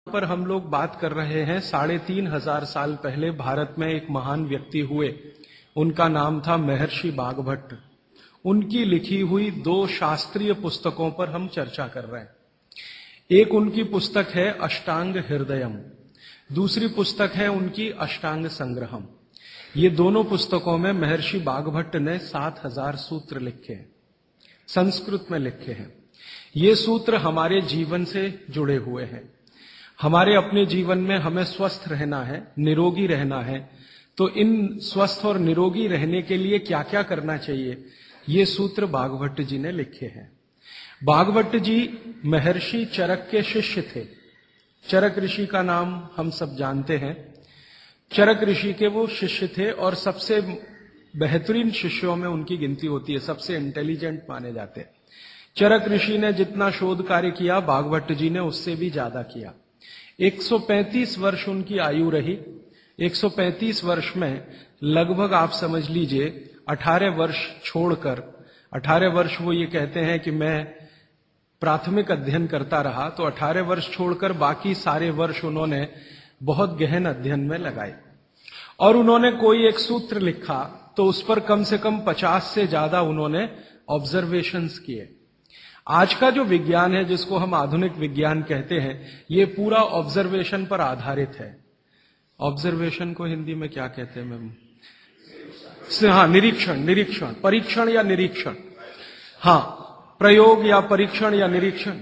पर हम लोग बात कर रहे हैं 3,500 साल पहले भारत में एक महान व्यक्ति हुए। उनका नाम था महर्षि बागभट्ट। उनकी लिखी हुई 2 शास्त्रीय पुस्तकों पर हम चर्चा कर रहे हैं। एक उनकी पुस्तक है अष्टांग हृदयम, दूसरी पुस्तक है उनकी अष्टांग संग्रहम। ये दोनों पुस्तकों में महर्षि बागभट्ट ने 7,000 सूत्र लिखे हैं, संस्कृत में लिखे हैं। ये सूत्र हमारे जीवन से जुड़े हुए हैं। हमारे अपने जीवन में हमें स्वस्थ रहना है, निरोगी रहना है, तो इन स्वस्थ और निरोगी रहने के लिए क्या क्या करना चाहिए, ये सूत्र बागभट्ट जी ने लिखे हैं। बागभट्ट जी महर्षि चरक के शिष्य थे। चरक ऋषि का नाम हम सब जानते हैं। चरक ऋषि के वो शिष्य थे और सबसे बेहतरीन शिष्यों में उनकी गिनती होती है, सबसे इंटेलिजेंट माने जाते हैं। चरक ऋषि ने जितना शोध कार्य किया, बागभट्ट जी ने उससे भी ज्यादा किया। 135 वर्ष उनकी आयु रही। 135 वर्ष में लगभग आप समझ लीजिए 18 वर्ष छोड़कर, 18 वर्ष वो ये कहते हैं कि मैं प्राथमिक अध्ययन करता रहा, तो 18 वर्ष छोड़कर बाकी सारे वर्ष उन्होंने बहुत गहन अध्ययन में लगाए। और उन्होंने कोई एक सूत्र लिखा तो उस पर कम से कम 50 से ज्यादा उन्होंने ऑब्जर्वेशंस किए। आज का जो विज्ञान है, जिसको हम आधुनिक विज्ञान कहते हैं, ये पूरा ऑब्जर्वेशन पर आधारित है। ऑब्जर्वेशन को हिंदी में क्या कहते हैं मैम? हाँ, निरीक्षण, परीक्षण या निरीक्षण। हाँ, प्रयोग या परीक्षण या निरीक्षण।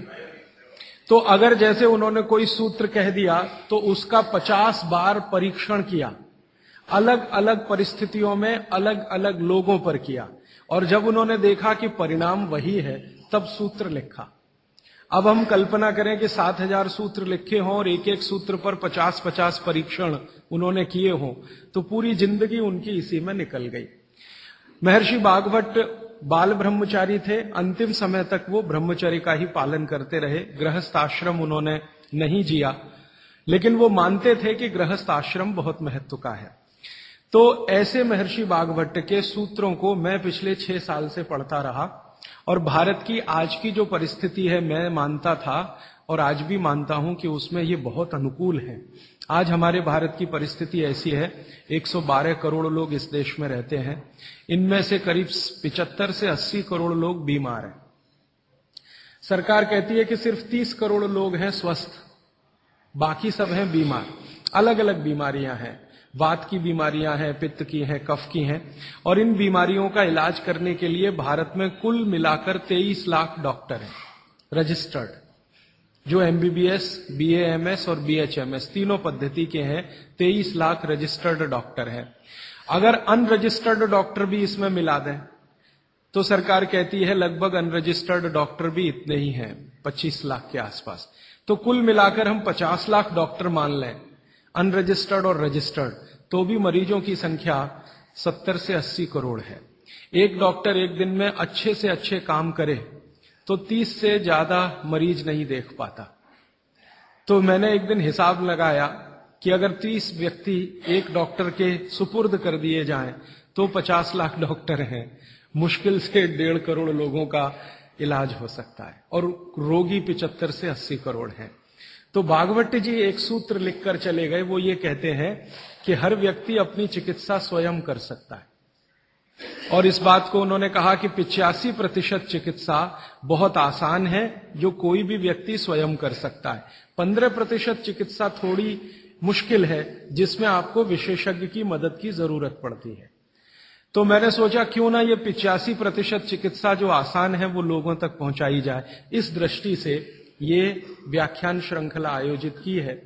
तो अगर जैसे उन्होंने कोई सूत्र कह दिया तो उसका 50 बार परीक्षण किया, अलग अलग परिस्थितियों में अलग अलग लोगों पर किया, और जब उन्होंने देखा कि परिणाम वही है, तब सूत्र लिखा। अब हम कल्पना करें कि 7,000 सूत्र लिखे हों और एक एक सूत्र पर 50-50 परीक्षण उन्होंने किए हों, तो पूरी जिंदगी उनकी इसी में निकल गई। महर्षि बागभट्ट बाल ब्रह्मचारी थे। अंतिम समय तक वो ब्रह्मचर्य का ही पालन करते रहे। गृहस्थ आश्रम उन्होंने नहीं जिया, लेकिन वो मानते थे कि गृहस्थ आश्रम बहुत महत्व का है। तो ऐसे महर्षि बागभट्ट के सूत्रों को मैं पिछले 6 साल से पढ़ता रहा, और भारत की आज की जो परिस्थिति है, मैं मानता था और आज भी मानता हूं कि उसमें ये बहुत अनुकूल है। आज हमारे भारत की परिस्थिति ऐसी है, 112 करोड़ लोग इस देश में रहते हैं। इनमें से करीब 75 से 80 करोड़ लोग बीमार हैं। सरकार कहती है कि सिर्फ 30 करोड़ लोग हैं स्वस्थ, बाकी सब हैं बीमार। अलग अलग बीमारियां हैं, वात की बीमारियां हैं, पित्त की हैं, कफ की हैं, और इन बीमारियों का इलाज करने के लिए भारत में कुल मिलाकर 23 लाख डॉक्टर हैं रजिस्टर्ड, जो MBBS, BAMS और BHMS तीनों पद्धति के हैं। 23 लाख रजिस्टर्ड डॉक्टर हैं। अगर अनरजिस्टर्ड डॉक्टर भी इसमें मिला दें तो सरकार कहती है लगभग अनरजिस्टर्ड डॉक्टर भी इतने ही हैं, 25 लाख के आसपास। तो कुल मिलाकर हम 50 लाख डॉक्टर मान लें, अनरजिस्टर्ड और रजिस्टर्ड, तो भी मरीजों की संख्या 70 से 80 करोड़ है। एक डॉक्टर एक दिन में अच्छे से अच्छे काम करे तो 30 से ज्यादा मरीज नहीं देख पाता। तो मैंने एक दिन हिसाब लगाया कि अगर 30 व्यक्ति एक डॉक्टर के सुपुर्द कर दिए जाएं तो 50 लाख डॉक्टर हैं। मुश्किल से 1.5 करोड़ लोगों का इलाज हो सकता है, और रोगी 75 से 80 करोड़ हैं। तो बागभट्ट जी एक सूत्र लिखकर चले गए। वो ये कहते हैं कि हर व्यक्ति अपनी चिकित्सा स्वयं कर सकता है, और इस बात को उन्होंने कहा कि 85% चिकित्सा बहुत आसान है, जो कोई भी व्यक्ति स्वयं कर सकता है। 15% चिकित्सा थोड़ी मुश्किल है, जिसमें आपको विशेषज्ञ की मदद की जरूरत पड़ती है। तो मैंने सोचा क्यों ना ये 85% चिकित्सा जो आसान है वो लोगों तक पहुंचाई जाए। इस दृष्टि से ये व्याख्यान श्रृंखला आयोजित की है।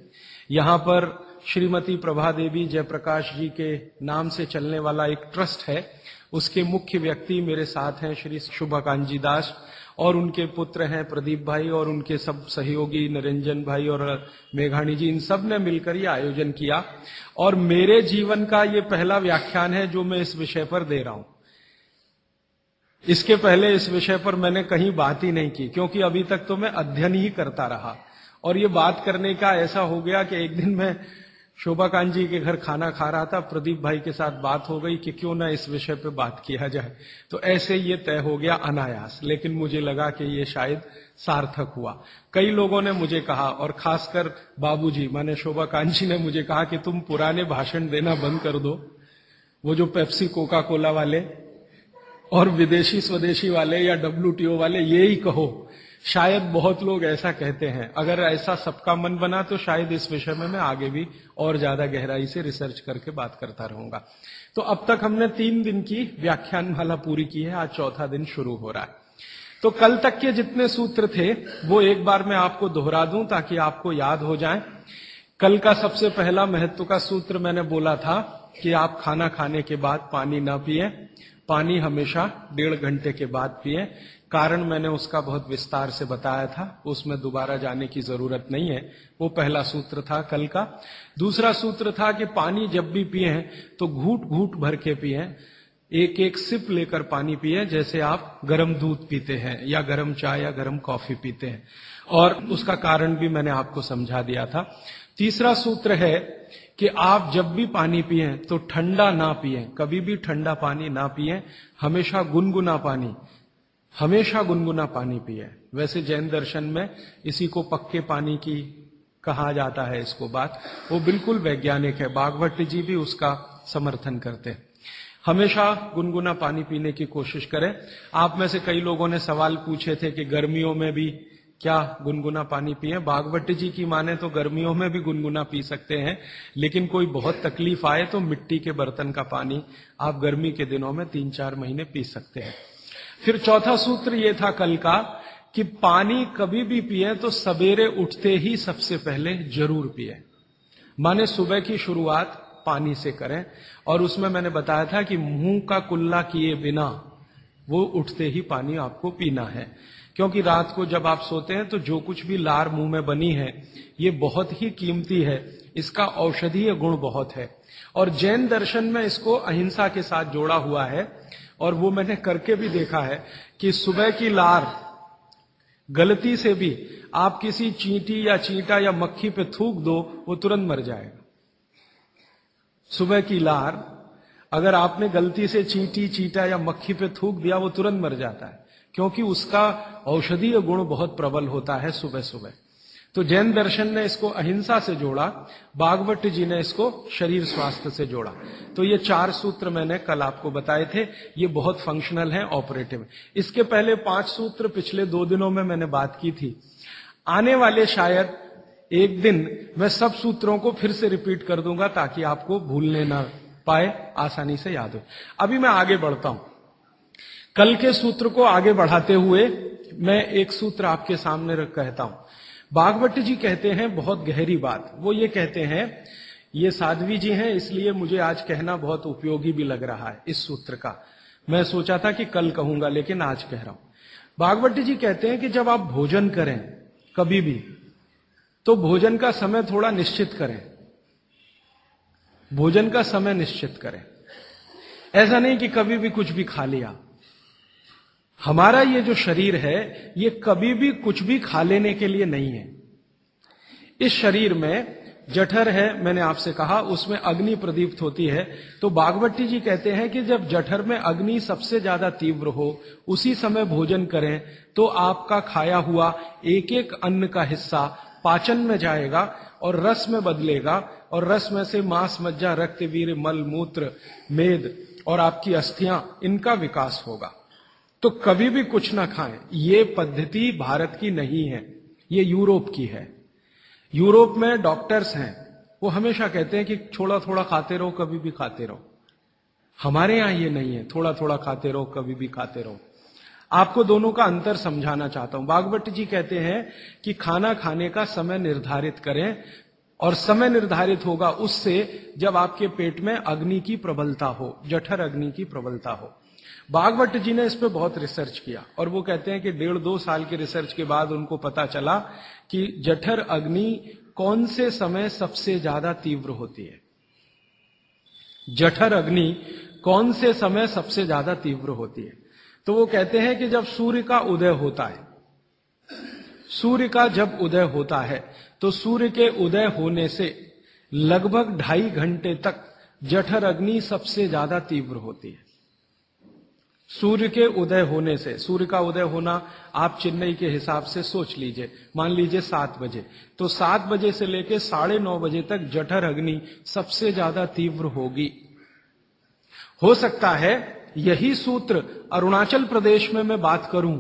यहां पर श्रीमती प्रभा देवी जयप्रकाश जी के नाम से चलने वाला एक ट्रस्ट है। उसके मुख्य व्यक्ति मेरे साथ हैं श्री शुभकांत जी दास, और उनके पुत्र हैं प्रदीप भाई, और उनके सब सहयोगी निरंजन भाई और मेघानी जी। इन सब ने मिलकर ये आयोजन किया, और मेरे जीवन का ये पहला व्याख्यान है जो मैं इस विषय पर दे रहा हूं। इसके पहले इस विषय पर मैंने कहीं बात ही नहीं की, क्योंकि अभी तक तो मैं अध्ययन ही करता रहा। और ये बात करने का ऐसा हो गया कि एक दिन मैं शोभाकांत जी के घर खाना खा रहा था, प्रदीप भाई के साथ बात हो गई कि क्यों ना इस विषय पे बात किया जाए, तो ऐसे ये तय हो गया अनायास। लेकिन मुझे लगा कि ये शायद सार्थक हुआ। कई लोगों ने मुझे कहा, और खासकर बाबूजी माने शोभाकांत जी ने मुझे कहा कि तुम पुराने भाषण देना बंद कर दो, वो जो पेप्सी कोका कोला वाले और विदेशी स्वदेशी वाले या WTO वाले ये ही कहो। शायद बहुत लोग ऐसा कहते हैं। अगर ऐसा सबका मन बना तो शायद इस विषय में मैं आगे भी और ज्यादा गहराई से रिसर्च करके बात करता रहूंगा। तो अब तक हमने 3 दिन की व्याख्यानमाला पूरी की है, आज चौथा दिन शुरू हो रहा है। तो कल तक के जितने सूत्र थे वो एक बार मैं आपको दोहरा दूं ताकि आपको याद हो जाए। कल का सबसे पहला महत्व का सूत्र मैंने बोला था कि आप खाना खाने के बाद पानी ना पिए, पानी हमेशा 1.5 घंटे के बाद पिए। कारण मैंने उसका बहुत विस्तार से बताया था, उसमें दोबारा जाने की जरूरत नहीं है। वो पहला सूत्र था कल का। दूसरा सूत्र था कि पानी जब भी पिए तो घूट घूट भर के पिए, एक एक सिप लेकर पानी पिए, जैसे आप गर्म दूध पीते हैं या गर्म चाय या गर्म कॉफी पीते हैं। और उसका कारण भी मैंने आपको समझा दिया था। तीसरा सूत्र है कि आप जब भी पानी पिए तो ठंडा ना पिए, कभी भी ठंडा पानी ना पिए, हमेशा गुनगुना पानी, हमेशा गुनगुना पानी पिए। वैसे जैन दर्शन में इसी को पक्के पानी की कहा जाता है, इसको बात वो बिल्कुल वैज्ञानिक है। बागभट्ट जी भी उसका समर्थन करते हैं। हमेशा गुनगुना पानी पीने की कोशिश करें। आप में से कई लोगों ने सवाल पूछे थे कि गर्मियों में भी क्या गुनगुना पानी पिए। बागभट्ट जी की माने तो गर्मियों में भी गुनगुना पी सकते हैं, लेकिन कोई बहुत तकलीफ आए तो मिट्टी के बर्तन का पानी आप गर्मी के दिनों में 3-4 महीने पी सकते हैं। फिर चौथा सूत्र ये था कल का कि पानी कभी भी पिए तो सवेरे उठते ही सबसे पहले जरूर पिए, माने सुबह की शुरुआत पानी से करें। और उसमें मैंने बताया था कि मुंह का कुल्ला किए बिना वो उठते ही पानी आपको पीना है, क्योंकि रात को जब आप सोते हैं तो जो कुछ भी लार मुंह में बनी है ये बहुत ही कीमती है, इसका औषधीय गुण बहुत है। और जैन दर्शन में इसको अहिंसा के साथ जोड़ा हुआ है, और वो मैंने करके भी देखा है कि सुबह की लार गलती से भी आप किसी चींटी या चींटा या मक्खी पे थूक दो, वो तुरंत मर जाएगा। सुबह की लार अगर आपने गलती से चींटी, चींटा या मक्खी पे थूक दिया, वो तुरंत मर जाता है, क्योंकि उसका औषधीय गुण बहुत प्रबल होता है सुबह सुबह। तो जैन दर्शन ने इसको अहिंसा से जोड़ा, बागभट्ट जी ने इसको शरीर स्वास्थ्य से जोड़ा। तो ये 4 सूत्र मैंने कल आपको बताए थे, ये बहुत फंक्शनल हैं, ऑपरेटिव। इसके पहले 5 सूत्र पिछले 2 दिनों में मैंने बात की थी। आने वाले शायद एक दिन मैं सब सूत्रों को फिर से रिपीट कर दूंगा ताकि आपको भूलने ना पाए, आसानी से याद हो। अभी मैं आगे बढ़ता हूं। कल के सूत्र को आगे बढ़ाते हुए मैं एक सूत्र आपके सामने रख कहता हूं। बागभट्ट जी कहते हैं बहुत गहरी बात। वो ये कहते हैं, ये साध्वी जी हैं इसलिए मुझे आज कहना बहुत उपयोगी भी लग रहा है इस सूत्र का। मैं सोचा था कि कल कहूंगा लेकिन आज कह रहा हूं। बागभट्ट जी कहते हैं कि जब आप भोजन करें कभी भी, तो भोजन का समय थोड़ा निश्चित करें। भोजन का समय निश्चित करें, ऐसा नहीं कि कभी भी कुछ भी खा लिया। हमारा ये जो शरीर है ये कभी भी कुछ भी खा लेने के लिए नहीं है। इस शरीर में जठर है, मैंने आपसे कहा, उसमें अग्नि प्रदीप्त होती है। तो बागभट्टी जी कहते हैं कि जब जठर में अग्नि सबसे ज्यादा तीव्र हो उसी समय भोजन करें तो आपका खाया हुआ एक एक अन्न का हिस्सा पाचन में जाएगा और रस में बदलेगा, और रस में से मांस, मज्जा, रक्त, वीर्य, मल, मूत्र, मेद और आपकी अस्थियां, इनका विकास होगा। तो कभी भी कुछ ना खाएं। ये पद्धति भारत की नहीं है, ये यूरोप की है। यूरोप में डॉक्टर्स हैं, वो हमेशा कहते हैं कि थोड़ा थोड़ा खाते रहो, कभी भी खाते रहो। हमारे यहां ये नहीं है, थोड़ा थोड़ा खाते रहो, कभी भी खाते रहो। आपको दोनों का अंतर समझाना चाहता हूं। बागभट्ट जी कहते हैं कि खाना खाने का समय निर्धारित करें, और समय निर्धारित होगा उससे जब आपके पेट में अग्नि की प्रबलता हो, जठर अग्नि की प्रबलता हो। बागभट्ट जी ने इस पे बहुत रिसर्च किया और वो कहते हैं कि 1.5-2 साल के रिसर्च के बाद उनको पता चला कि जठर अग्नि कौन से समय सबसे ज्यादा तीव्र होती है। जठर अग्नि कौन से समय सबसे ज्यादा तीव्र होती है? तो वो कहते हैं कि जब सूर्य का उदय होता है, सूर्य का जब उदय होता है तो सूर्य के उदय होने से लगभग 2.5 घंटे तक जठर अग्नि सबसे ज्यादा तीव्र होती है। सूर्य के उदय होने से, सूर्य का उदय होना आप चेन्नई के हिसाब से सोच लीजिए, मान लीजिए 7 बजे, तो 7 बजे से लेकर 9:30 बजे तक जठर अग्नि सबसे ज्यादा तीव्र होगी। हो सकता है यही सूत्र अरुणाचल प्रदेश में मैं बात करूं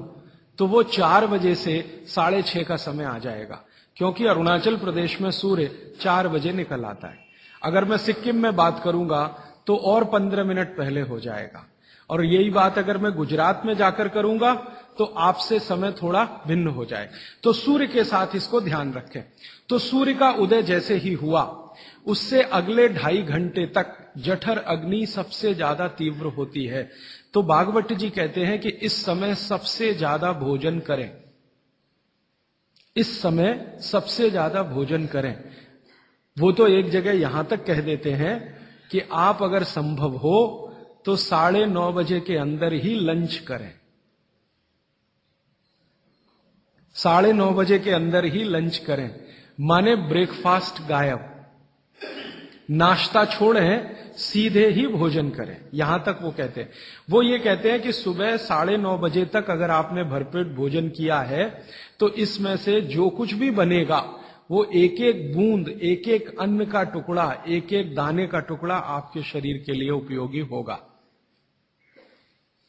तो वो 4 बजे से 6:30 का समय आ जाएगा, क्योंकि अरुणाचल प्रदेश में सूर्य 4 बजे निकल आता है। अगर मैं सिक्किम में बात करूंगा तो और 15 मिनट पहले हो जाएगा, और यही बात अगर मैं गुजरात में जाकर करूंगा तो आपसे समय थोड़ा भिन्न हो जाए। तो सूर्य के साथ इसको ध्यान रखें। तो सूर्य का उदय जैसे ही हुआ उससे अगले 2.5 घंटे तक जठर अग्नि सबसे ज्यादा तीव्र होती है। तो भागवत जी कहते हैं कि इस समय सबसे ज्यादा भोजन करें, इस समय सबसे ज्यादा भोजन करें। वो तो एक जगह यहां तक कह देते हैं कि आप अगर संभव हो तो 9:30 बजे के अंदर ही लंच करें, 9:30 बजे के अंदर ही लंच करें, माने ब्रेकफास्ट गायब, नाश्ता छोड़ें, सीधे ही भोजन करें। यहां तक वो कहते हैं। वो ये कहते हैं कि सुबह 9:30 बजे तक अगर आपने भरपेट भोजन किया है तो इसमें से जो कुछ भी बनेगा वो एक एक बूंद, एक एक अन्न का टुकड़ा, एक एक दाने का टुकड़ा आपके शरीर के लिए उपयोगी होगा।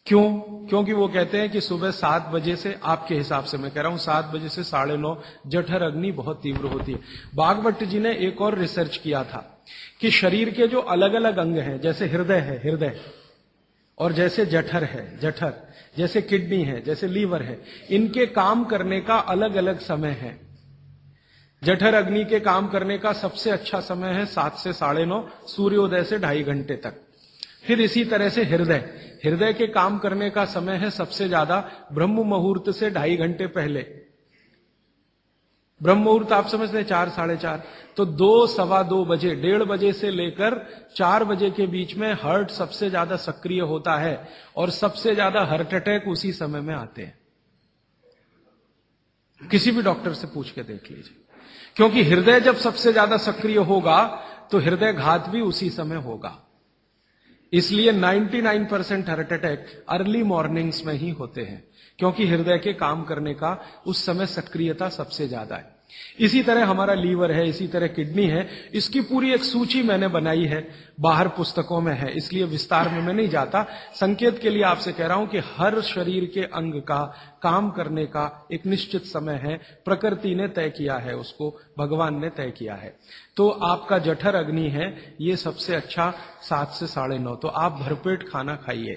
क्यों? क्योंकि वो कहते हैं कि सुबह 7 बजे से, आपके हिसाब से मैं कह रहा हूं, 7 बजे से 9:30 जठर अग्नि बहुत तीव्र होती है। भागवत जी ने एक और रिसर्च किया था कि शरीर के जो अलग अलग अंग हैं, जैसे हृदय है, हृदय, और जैसे जठर है, जठर, जैसे किडनी है, जैसे लीवर है, इनके काम करने का अलग अलग समय है। जठर अग्नि के काम करने का सबसे अच्छा समय है 7 से 9:30, सूर्योदय से 2.5 घंटे तक। फिर इसी तरह से हृदय, हृदय के काम करने का समय है सबसे ज्यादा ब्रह्म मुहूर्त से 2.5 घंटे पहले। ब्रह्म मुहूर्त आप समझते हैं 4, 4:30, तो 2, सवा 2 बजे, 1:30 बजे से लेकर 4 बजे के बीच में हार्ट सबसे ज्यादा सक्रिय होता है, और सबसे ज्यादा हार्ट अटैक उसी समय में आते हैं। किसी भी डॉक्टर से पूछ के देख लीजिए, क्योंकि हृदय जब सबसे ज्यादा सक्रिय होगा तो हृदय घात भी उसी समय होगा। इसलिए 99% हार्ट अटैक अर्ली मॉर्निंग्स में ही होते हैं, क्योंकि हृदय के काम करने का उस समय सक्रियता सबसे ज्यादा है। इसी तरह हमारा लीवर है, इसी तरह किडनी है। इसकी पूरी एक सूची मैंने बनाई है, बाहर पुस्तकों में है, इसलिए विस्तार में मैं नहीं जाता। संकेत के लिए आपसे कह रहा हूं कि हर शरीर के अंग का काम करने का एक निश्चित समय है, प्रकृति ने तय किया है, उसको भगवान ने तय किया है। तो आपका जठर अग्नि है, ये सबसे अच्छा 7 से 9:30। तो आप भरपेट खाना खाइए,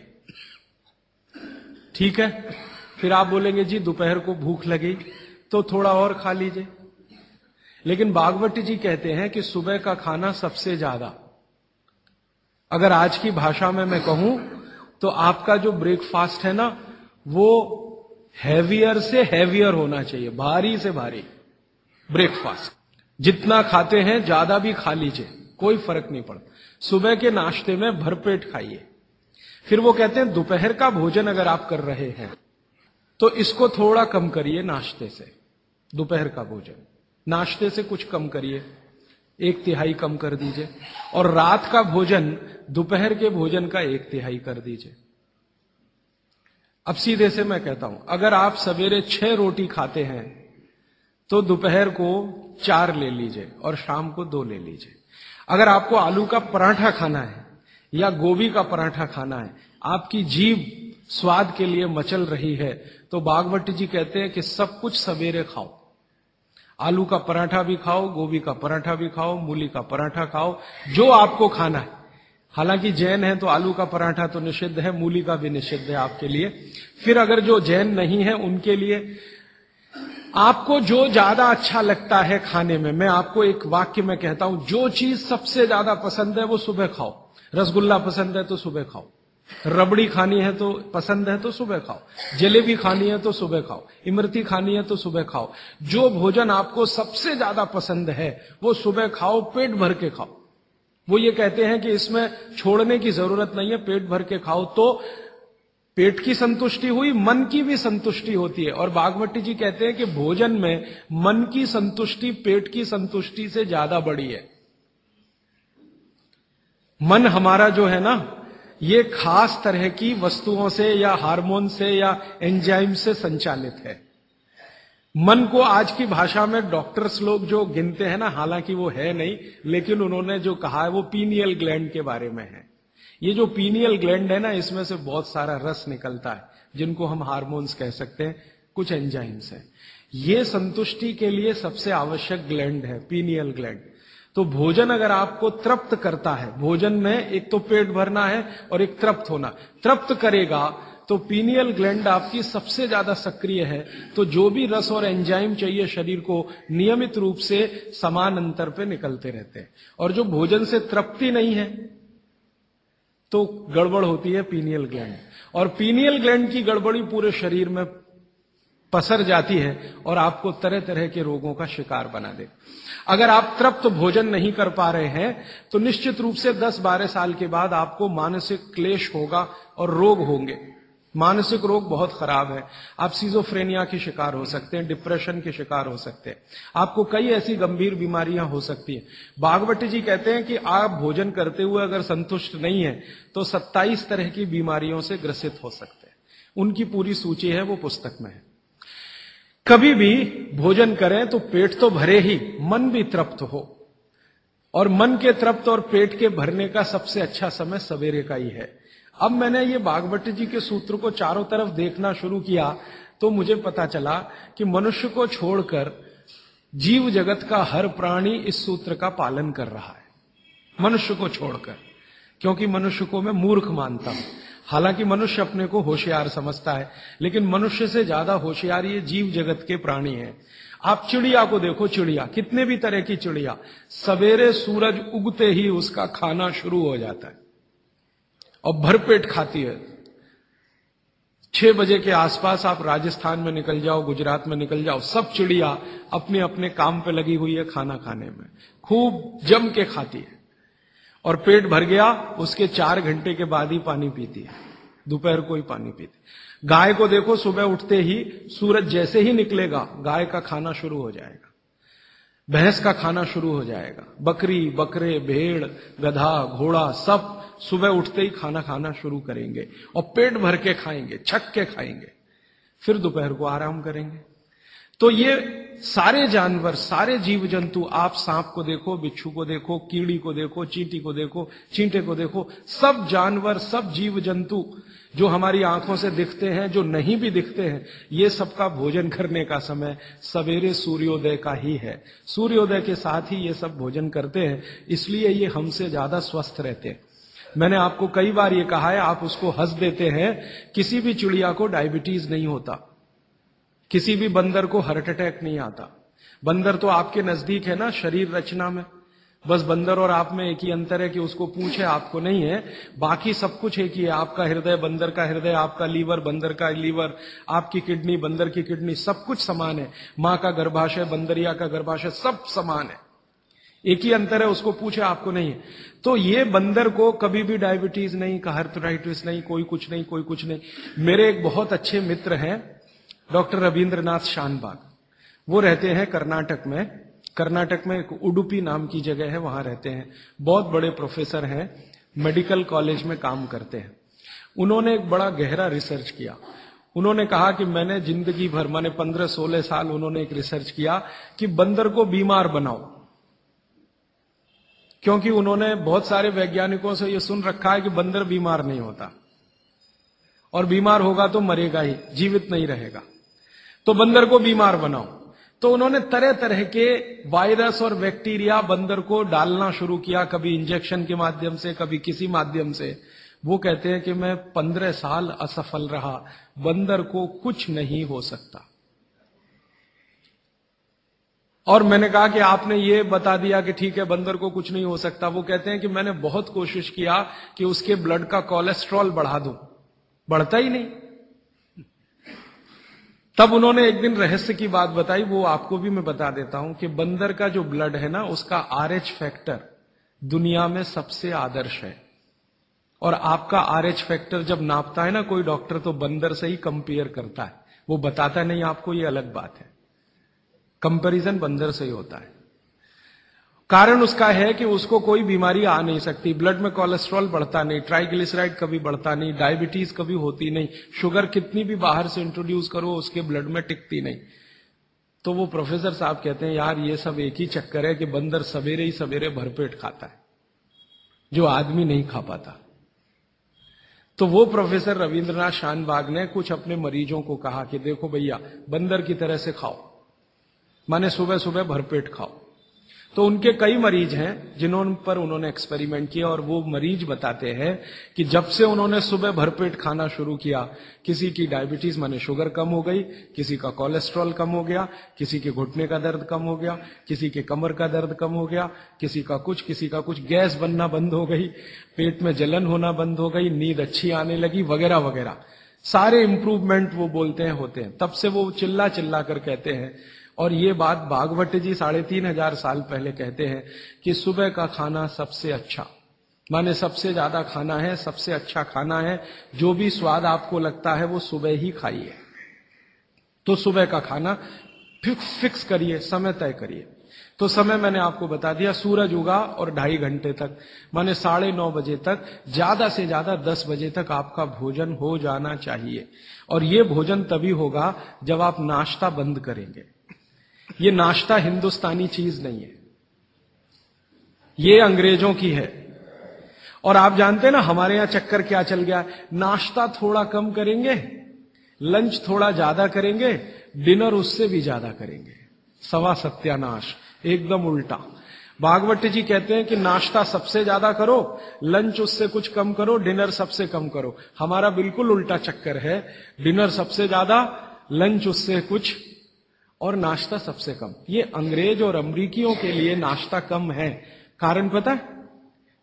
ठीक है। फिर आप बोलेंगे जी दोपहर को भूख लगी तो थोड़ा और खा लीजिए, लेकिन भागवत जी कहते हैं कि सुबह का खाना सबसे ज्यादा, अगर आज की भाषा में मैं कहूं तो आपका जो ब्रेकफास्ट है ना, वो हैवियर से हैवियर होना चाहिए, भारी से भारी ब्रेकफास्ट। जितना खाते हैं ज्यादा भी खा लीजिए, कोई फर्क नहीं पड़ता। सुबह के नाश्ते में भरपेट खाइए। फिर वो कहते हैं दोपहर का भोजन अगर आप कर रहे हैं तो इसको थोड़ा कम करिए, नाश्ते से, दोपहर का भोजन नाश्ते से कुछ कम करिए, 1/3 कम कर दीजिए, और रात का भोजन दोपहर के भोजन का 1/3 कर दीजिए। अब सीधे से मैं कहता हूं, अगर आप सवेरे 6 रोटी खाते हैं तो दोपहर को 4 ले लीजिए और शाम को 2 ले लीजिए। अगर आपको आलू का पराठा खाना है या गोभी का पराठा खाना है, आपकी जीभ स्वाद के लिए मचल रही है, तो भागवत जी कहते हैं कि सब कुछ सवेरे खाओ। आलू का पराठा भी खाओ, गोभी का पराठा भी खाओ, मूली का पराठा खाओ, जो आपको खाना है। हालांकि जैन है तो आलू का पराठा तो निषिद्ध है, मूली का भी निषिद्ध है आपके लिए। फिर अगर जो जैन नहीं है उनके लिए आपको जो ज्यादा अच्छा लगता है खाने में, मैं आपको एक वाक्य में कहता हूं, जो चीज सबसे ज्यादा पसंद है वो सुबह खाओ। रसगुल्ला पसंद है तो सुबह खाओ, रबड़ी खानी है तो पसंद है तो सुबह खाओ, जलेबी खानी है तो सुबह खाओ, इमरती खानी है तो सुबह खाओ। जो भोजन आपको सबसे ज्यादा पसंद है वो सुबह खाओ, पेट भर के खाओ। वो ये कहते हैं कि इसमें छोड़ने की जरूरत नहीं है, पेट भर के खाओ तो पेट की संतुष्टि हुई, मन की भी संतुष्टि होती है। और भागवत जी कहते हैं कि भोजन में मन की संतुष्टि पेट की संतुष्टि से ज्यादा बड़ी है। मन हमारा जो है ना, ये खास तरह की वस्तुओं से या हार्मोन से या एंजाइम से संचालित है। मन को आज की भाषा में डॉक्टर्स लोग जो गिनते हैं ना, हालांकि वो है नहीं, लेकिन उन्होंने जो कहा है वो पीनियल ग्लैंड के बारे में है। ये जो पीनियल ग्लैंड है ना, इसमें से बहुत सारा रस निकलता है, जिनको हम हार्मोन्स कह सकते हैं, कुछ एंजाइम्स है। ये संतुष्टि के लिए सबसे आवश्यक ग्लैंड है पीनियल ग्लैंड। तो भोजन अगर आपको तृप्त करता है, भोजन में एक तो पेट भरना है और एक तृप्त होना, तृप्त करेगा तो पीनियल ग्लैंड आपकी सबसे ज्यादा सक्रिय है। तो जो भी रस और एंजाइम चाहिए शरीर को, नियमित रूप से समान अंतर पे निकलते रहते हैं। और जो भोजन से तृप्ति नहीं है तो गड़बड़ होती है पीनियल ग्लैंड, और पीनियल ग्लैंड की गड़बड़ी पूरे शरीर में पसर जाती है और आपको तरह तरह के रोगों का शिकार बना दे। अगर आप तृप्त भोजन नहीं कर पा रहे हैं तो निश्चित रूप से 10-12 साल के बाद आपको मानसिक क्लेश होगा और रोग होंगे। मानसिक रोग बहुत खराब है। आप सिजोफ्रेनिया के शिकार हो सकते हैं, डिप्रेशन के शिकार हो सकते हैं, आपको कई ऐसी गंभीर बीमारियां हो सकती हैं। भागवत जी कहते हैं कि आप भोजन करते हुए अगर संतुष्ट नहीं है तो 27 तरह की बीमारियों से ग्रसित हो सकते हैं। उनकी पूरी सूची है, वो पुस्तक में है। कभी भी भोजन करें तो पेट तो भरे ही, मन भी तृप्त हो। और मन के तृप्त और पेट के भरने का सबसे अच्छा समय सवेरे का ही है। अब मैंने ये भागवत जी के सूत्र को चारों तरफ देखना शुरू किया तो मुझे पता चला कि मनुष्य को छोड़कर जीव जगत का हर प्राणी इस सूत्र का पालन कर रहा है, मनुष्य को छोड़कर। क्योंकि मनुष्य को मैं मूर्ख मानता हूं, हालांकि मनुष्य अपने को होशियार समझता है, लेकिन मनुष्य से ज्यादा होशियार ये जीव जगत के प्राणी हैं। आप चिड़िया को देखो, चिड़िया, कितने भी तरह की चिड़िया, सवेरे सूरज उगते ही उसका खाना शुरू हो जाता है और भरपेट खाती है। 6 बजे के आसपास आप राजस्थान में निकल जाओ, गुजरात में निकल जाओ, सब चिड़िया अपने अपने काम पे लगी हुई है, खाना खाने में खूब जम के खाती है। और पेट भर गया, उसके 4 घंटे के बाद ही पानी पीती है, दोपहर को ही पानी पीती। गाय को देखो, सुबह उठते ही सूरज जैसे ही निकलेगा गाय का खाना शुरू हो जाएगा, भैंस का खाना शुरू हो जाएगा, बकरी, बकरे, भेड़, गधा, घोड़ा सब सुबह उठते ही खाना खाना शुरू करेंगे और पेट भर के खाएंगे, छक के खाएंगे, फिर दोपहर को आराम करेंगे। तो ये सारे जानवर, सारे जीव जंतु, आप सांप को देखो, बिच्छू को देखो, कीड़ी को देखो, चींटी को देखो, चींटे को देखो, सब जानवर, सब जीव जंतु जो हमारी आंखों से दिखते हैं, जो नहीं भी दिखते हैं, ये सबका भोजन करने का समय सवेरे सूर्योदय का ही है। सूर्योदय के साथ ही ये सब भोजन करते हैं, इसलिए ये हमसे ज्यादा स्वस्थ रहते हैं। मैंने आपको कई बार ये कहा है, आप उसको हंस देते हैं, किसी भी चिड़िया को डायबिटीज नहीं होता, किसी भी बंदर को हार्ट अटैक नहीं आता। बंदर तो आपके नजदीक है ना शरीर रचना में, बस बंदर और आप में एक ही अंतर है कि उसको पूंछ है, आपको नहीं है, बाकी सब कुछ एक ही है। आपका हृदय बंदर का हृदय, आपका लीवर बंदर का लीवर, आपकी किडनी बंदर की किडनी, सब कुछ समान है। मां का गर्भाशय, बंदरिया का गर्भाशय, सब समान है, एक ही अंतर है, उसको पूछे, आपको नहीं है। तो ये बंदर को कभी भी डायबिटीज नहीं, आर्थराइटिस नहीं, कोई कुछ नहीं, कोई कुछ नहीं। मेरे एक बहुत अच्छे मित्र हैं डॉक्टर रविंद्रनाथ शानबाग, वो रहते हैं कर्नाटक में। कर्नाटक में एक उडुपी नाम की जगह है, वहां रहते हैं, बहुत बड़े प्रोफेसर हैं, मेडिकल कॉलेज में काम करते हैं। उन्होंने एक बड़ा गहरा रिसर्च किया। उन्होंने कहा कि मैंने जिंदगी भर, माने 15-16 साल उन्होंने एक रिसर्च किया कि बंदर को बीमार बनाओ, क्योंकि उन्होंने बहुत सारे वैज्ञानिकों से यह सुन रखा है कि बंदर बीमार नहीं होता, और बीमार होगा तो मरेगा ही, जीवित नहीं रहेगा, तो बंदर को बीमार बनाओ। तो उन्होंने तरह तरह के वायरस और बैक्टीरिया बंदर को डालना शुरू किया, कभी इंजेक्शन के माध्यम से, कभी किसी माध्यम से। वो कहते हैं कि मैं 15 साल असफल रहा, बंदर को कुछ नहीं हो सकता। और मैंने कहा कि आपने ये बता दिया कि ठीक है बंदर को कुछ नहीं हो सकता। वो कहते हैं कि मैंने बहुत कोशिश किया कि उसके ब्लड का कोलेस्ट्रॉल बढ़ा दूं, बढ़ता ही नहीं। तब उन्होंने एक दिन रहस्य की बात बताई, वो आपको भी मैं बता देता हूं कि बंदर का जो ब्लड है ना, उसका RH फैक्टर दुनिया में सबसे आदर्श है। और आपका RH फैक्टर जब नापता है ना कोई डॉक्टर, तो बंदर से ही कंपेयर करता है, वो बताता नहीं आपको, ये अलग बात है। कंपैरिजन बंदर से ही होता है। कारण उसका है कि उसको कोई बीमारी आ नहीं सकती, ब्लड में कोलेस्ट्रॉल बढ़ता नहीं, ट्राइग्लिसराइड कभी बढ़ता नहीं, डायबिटीज कभी होती नहीं, शुगर कितनी भी बाहर से इंट्रोड्यूस करो उसके ब्लड में टिकती नहीं। तो वो प्रोफेसर साहब कहते हैं यार ये सब एक ही चक्कर है कि बंदर सवेरे ही सवेरे भरपेट खाता है, जो आदमी नहीं खा पाता। तो वो प्रोफेसर रविंद्रनाथ शानबाग ने कुछ अपने मरीजों को कहा कि देखो भैया बंदर की तरह से खाओ, माने सुबह सुबह भरपेट खाओ। तो उनके कई मरीज हैं जिन्होंने पर उन्होंने एक्सपेरिमेंट किया, और वो मरीज बताते हैं कि जब से उन्होंने सुबह भरपेट खाना शुरू किया, किसी की डायबिटीज माने शुगर कम हो गई, किसी का कोलेस्ट्रॉल कम हो गया, किसी के घुटने का दर्द कम हो गया, किसी के कमर का दर्द कम हो गया, किसी का कुछ, गैस बनना बंद हो गई, पेट में जलन होना बंद हो गई, नींद अच्छी आने लगी, वगैरह वगैरह सारे इंप्रूवमेंट वो बोलते हैं होते हैं। तब से वो चिल्ला चिल्ला कर कहते हैं, और ये बात भागवत जी 3500 साल पहले कहते हैं कि सुबह का खाना सबसे अच्छा, माने सबसे ज्यादा खाना है, सबसे अच्छा खाना है, जो भी स्वाद आपको लगता है वो सुबह ही खाइए। तो सुबह का खाना फिक्स करिए, समय तय करिए। तो समय मैंने आपको बता दिया, सूरज उगा और 2.5 घंटे तक, माने 9:30 बजे तक, ज्यादा से ज्यादा 10 बजे तक आपका भोजन हो जाना चाहिए। और ये भोजन तभी होगा जब आप नाश्ता बंद करेंगे। ये नाश्ता हिंदुस्तानी चीज नहीं है, ये अंग्रेजों की है। और आप जानते हैं ना हमारे यहां चक्कर क्या चल गया, नाश्ता थोड़ा कम करेंगे, लंच थोड़ा ज्यादा करेंगे, डिनर उससे भी ज्यादा करेंगे। सवा सत्यानाश, एकदम उल्टा। भागवत जी कहते हैं कि नाश्ता सबसे ज्यादा करो, लंच उससे कुछ कम करो, डिनर सबसे कम करो। हमारा बिल्कुल उल्टा चक्कर है, डिनर सबसे ज्यादा, लंच उससे कुछ, और नाश्ता सबसे कम। ये अंग्रेज और अमरीकियों के लिए नाश्ता कम है। कारण पता है,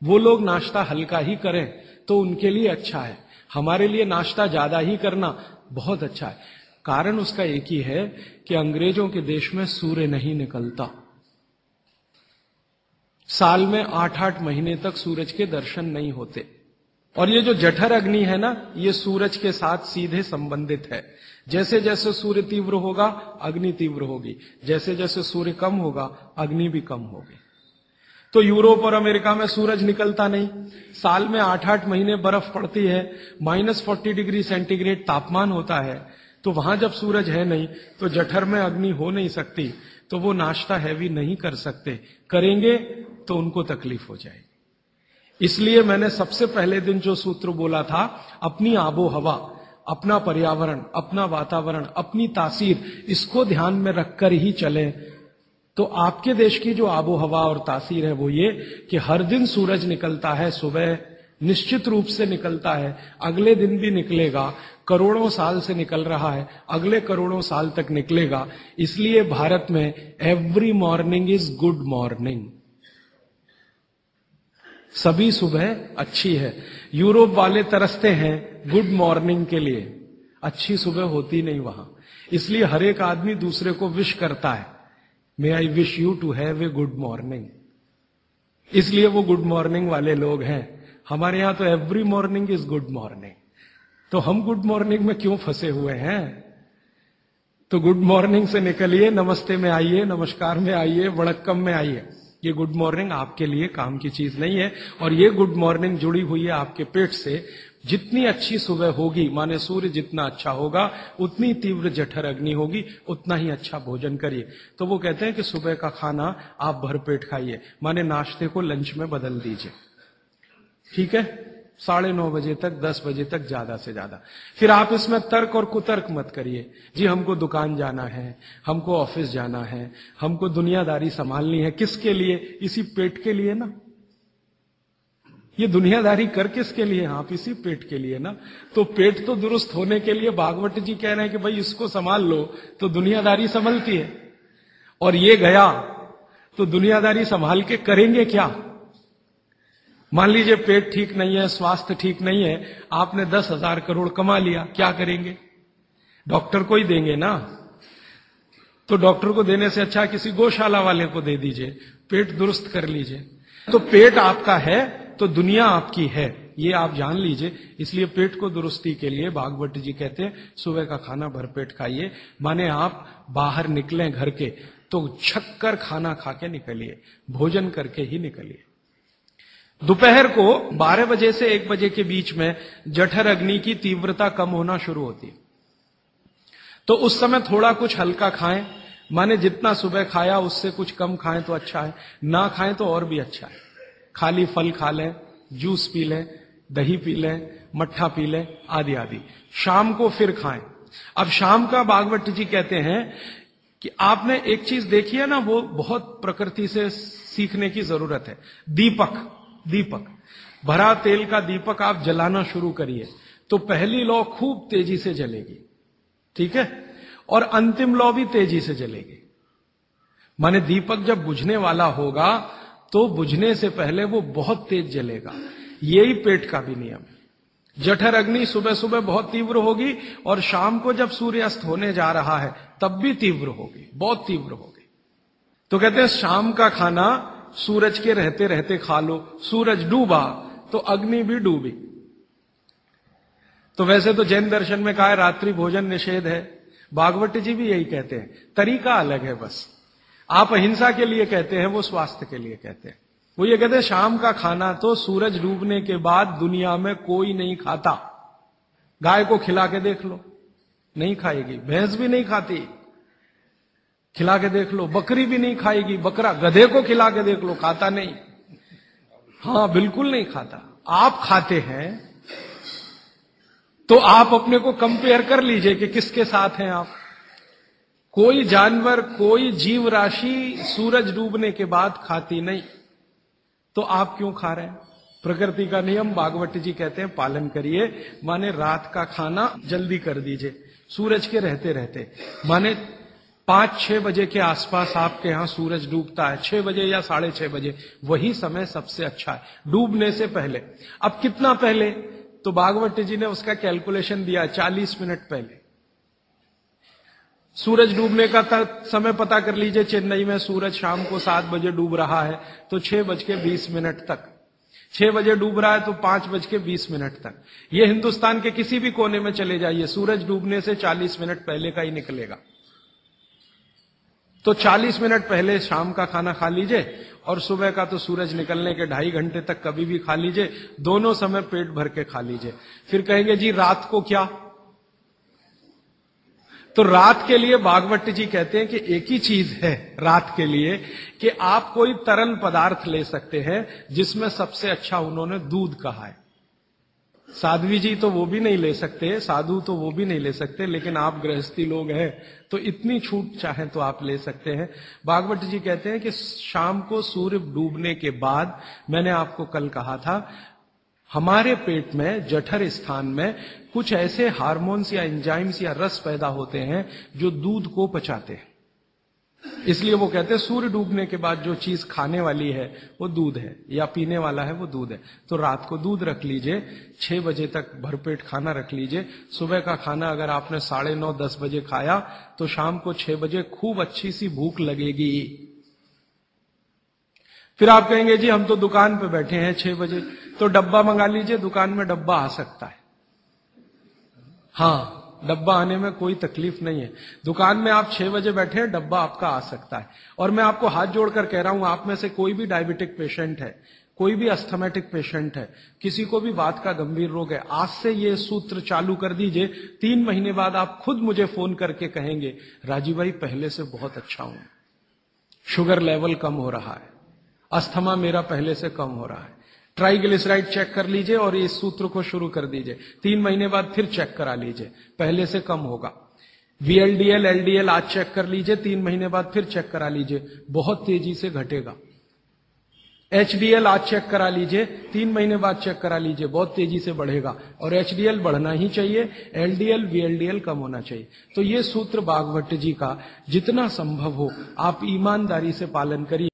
वो लोग नाश्ता हल्का ही करें तो उनके लिए अच्छा है, हमारे लिए नाश्ता ज्यादा ही करना बहुत अच्छा है। कारण उसका एक ही है कि अंग्रेजों के देश में सूर्य नहीं निकलता, साल में 8-8 महीने तक सूरज के दर्शन नहीं होते। और ये जो जठर अग्नि है ना, ये सूरज के साथ सीधे संबंधित है। जैसे जैसे सूर्य तीव्र होगा अग्नि तीव्र होगी, जैसे जैसे सूर्य कम होगा अग्नि भी कम होगी। तो यूरोप और अमेरिका में सूरज निकलता नहीं, साल में 8-8 महीने बर्फ पड़ती है, -40 डिग्री सेंटीग्रेड तापमान होता है। तो वहां जब सूरज है नहीं तो जठर में अग्नि हो नहीं सकती, तो वो नाश्ता हैवी नहीं कर सकते, करेंगे तो उनको तकलीफ हो जाएगी। इसलिए मैंने सबसे पहले दिन जो सूत्र बोला था, अपनी आबो हवा, अपना पर्यावरण, अपना वातावरण, अपनी तासीर, इसको ध्यान में रखकर ही चलें। तो आपके देश की जो आबो हवा और तासीर है वो ये कि हर दिन सूरज निकलता है, सुबह निश्चित रूप से निकलता है, अगले दिन भी निकलेगा, करोड़ों साल से निकल रहा है, अगले करोड़ों साल तक निकलेगा। इसलिए भारत में every morning is good morning, सभी सुबह अच्छी है। यूरोप वाले तरसते हैं गुड मॉर्निंग के लिए, अच्छी सुबह होती नहीं वहां, इसलिए हर एक आदमी दूसरे को विश करता है, may I wish you to have a good morning, इसलिए वो गुड मॉर्निंग वाले लोग हैं। हमारे यहां तो every morning is good morning, तो हम गुड मॉर्निंग में क्यों फंसे हुए हैं? तो गुड मॉर्निंग से निकलिए, नमस्ते में आइए, नमस्कार में आइए, वड़क्कम में आइए। ये गुड मॉर्निंग आपके लिए काम की चीज नहीं है, और ये गुड मॉर्निंग जुड़ी हुई है आपके पेट से। जितनी अच्छी सुबह होगी, माने सूर्य जितना अच्छा होगा, उतनी तीव्र जठर अग्नि होगी, उतना ही अच्छा भोजन करिए। तो वो कहते हैं कि सुबह का खाना आप भरपेट खाइए, माने नाश्ते को लंच में बदल दीजिए, ठीक है, 9:30 बजे तक, 10 बजे तक ज्यादा से ज्यादा। फिर आप इसमें तर्क और कुतर्क मत करिए, जी हमको दुकान जाना है, हमको ऑफिस जाना है, हमको दुनियादारी संभालनी है, किसके लिए? इसी पेट के लिए ना। ये दुनियादारी कर किसके लिए? आप इसी पेट के लिए ना। तो पेट तो दुरुस्त होने के लिए भागवत जी कह रहे हैं कि भाई इसको संभाल लो तो दुनियादारी संभलती है। और ये गया तो दुनियादारी संभाल के करेंगे क्या? मान लीजिए पेट ठीक नहीं है, स्वास्थ्य ठीक नहीं है, आपने 10,000 करोड़ कमा लिया, क्या करेंगे? डॉक्टर को ही देंगे ना। तो डॉक्टर को देने से अच्छा किसी गौशाला वाले को दे दीजिए, पेट दुरुस्त कर लीजिए। तो पेट आपका है तो दुनिया आपकी है, ये आप जान लीजिए। इसलिए पेट को दुरुस्ती के लिए भागवत जी कहते हैं सुबह का खाना भरपेट खाइए, माने आप बाहर निकलें घर के तो छक्कर खाना खा के निकलिए, भोजन करके ही निकलिए। दोपहर को 12 बजे से 1 बजे के बीच में जठर अग्नि की तीव्रता कम होना शुरू होती है, तो उस समय थोड़ा कुछ हल्का खाएं, माने जितना सुबह खाया उससे कुछ कम खाएं तो अच्छा है, ना खाएं तो और भी अच्छा है। खाली फल खा लें, जूस पी लें, दही पी लें, मट्ठा पी लें, आदि आदि। शाम को फिर खाएं। अब शाम का भागवत जी कहते हैं कि आपने एक चीज देखी है ना, वो बहुत प्रकृति से सीखने की जरूरत है। दीपक भरा तेल का दीपक आप जलाना शुरू करिए तो पहली लौ खूब तेजी से जलेगी, ठीक है, और अंतिम लौ भी तेजी से जलेगी। माने दीपक जब बुझने वाला होगा तो बुझने से पहले वो बहुत तेज जलेगा। यही पेट का भी नियम है। जठर अग्नि सुबह सुबह बहुत तीव्र होगी और शाम को जब सूर्यास्त होने जा रहा है तब भी तीव्र होगी, बहुत तीव्र होगी। तो कहते हैं शाम का खाना सूरज के रहते रहते खा लो। सूरज डूबा तो अग्नि भी डूबी। तो वैसे तो जैन दर्शन में कहा है रात्रि भोजन निषेध है, भागवत जी भी यही कहते हैं, तरीका अलग है बस। आप अहिंसा के लिए कहते हैं, वो स्वास्थ्य के लिए कहते हैं। वो ये कहते हैं शाम का खाना तो सूरज डूबने के बाद दुनिया में कोई नहीं खाता। गाय को खिला के देख लो, नहीं खाएगी। भैंस भी नहीं खाती, खिला के देख लो। बकरी भी नहीं खाएगी, बकरा गधे को खिला के देख लो, खाता नहीं। हाँ, बिल्कुल नहीं खाता। आप खाते हैं तो आप अपने को कंपेयर कर लीजिए कि किसके साथ हैं आप। कोई जानवर, कोई जीव राशि सूरज डूबने के बाद खाती नहीं, तो आप क्यों खा रहे हैं? प्रकृति का नियम भागवत जी कहते हैं पालन करिए। माने रात का खाना जल्दी कर दीजिए, सूरज के रहते रहते। माने 5-6 बजे के आसपास आपके यहां सूरज डूबता है, 6 बजे या 6:30 बजे, वही समय सबसे अच्छा है, डूबने से पहले। अब कितना पहले? तो भागवत जी ने उसका कैलकुलेशन दिया, 40 मिनट पहले। सूरज डूबने का समय पता कर लीजिए। चेन्नई में सूरज शाम को 7 बजे डूब रहा है तो 6:20 तक। 6 बजे डूब रहा है तो 5:20 तक। ये हिंदुस्तान के किसी भी कोने में चले जाइए, सूरज डूबने से 40 मिनट पहले का ही निकलेगा। तो 40 मिनट पहले शाम का खाना खा लीजिए और सुबह का तो सूरज निकलने के 2.5 घंटे तक कभी भी खा लीजिए। दोनों समय पेट भर के खा लीजिए। फिर कहेंगे जी रात को क्या? तो रात के लिए भागवत जी कहते हैं कि एक ही चीज है रात के लिए, कि आप कोई तरल पदार्थ ले सकते हैं, जिसमें सबसे अच्छा उन्होंने दूध कहा है। साध्वी जी तो वो भी नहीं ले सकते, साधु तो वो भी नहीं ले सकते, लेकिन आप गृहस्थी लोग हैं तो इतनी छूट चाहें तो आप ले सकते हैं। भागवत जी कहते हैं कि शाम को सूर्य डूबने के बाद, मैंने आपको कल कहा था, हमारे पेट में जठर स्थान में कुछ ऐसे हार्मोन्स या एंजाइम्स या रस पैदा होते हैं जो दूध को पचाते हैं। इसलिए वो कहते हैं सूर्य डूबने के बाद जो चीज खाने वाली है वो दूध है, या पीने वाला है वो दूध है। तो रात को दूध रख लीजिए, 6 बजे तक भरपेट खाना रख लीजिए। सुबह का खाना अगर आपने 9:30-10 बजे खाया तो शाम को 6 बजे खूब अच्छी सी भूख लगेगी। फिर आप कहेंगे जी हम तो दुकान पे बैठे हैं 6 बजे, तो डब्बा मंगा लीजिए, दुकान में डब्बा आ सकता है। हाँ, डब्बा आने में कोई तकलीफ नहीं है। दुकान में आप 6 बजे बैठे हैं, डब्बा आपका आ सकता है। और मैं आपको हाथ जोड़कर कह रहा हूं, आप में से कोई भी डायबिटिक पेशेंट है, कोई भी अस्थमेटिक पेशेंट है, किसी को भी बात का गंभीर रोग है, आज से ये सूत्र चालू कर दीजिए। 3 महीने बाद आप खुद मुझे फोन करके कहेंगे राजीव भाई पहले से बहुत अच्छा हूं, शुगर लेवल कम हो रहा है, अस्थमा मेरा पहले से कम हो रहा है। ट्राइग्लिसराइड चेक कर लीजिए और इस सूत्र को शुरू कर दीजिए। 3 महीने बाद फिर चेक करा लीजिए, पहले से कम होगा। VLDL, LDL आज चेक कर लीजिए, 3 महीने बाद फिर चेक करा लीजिए, बहुत तेजी से घटेगा। HDL आज चेक करा लीजिए, 3 महीने बाद चेक करा लीजिए, बहुत तेजी से बढ़ेगा। और HDL बढ़ना ही चाहिए, LDL, VLDL कम होना चाहिए। तो ये सूत्र भागवत जी का जितना संभव हो आप ईमानदारी से पालन करिए।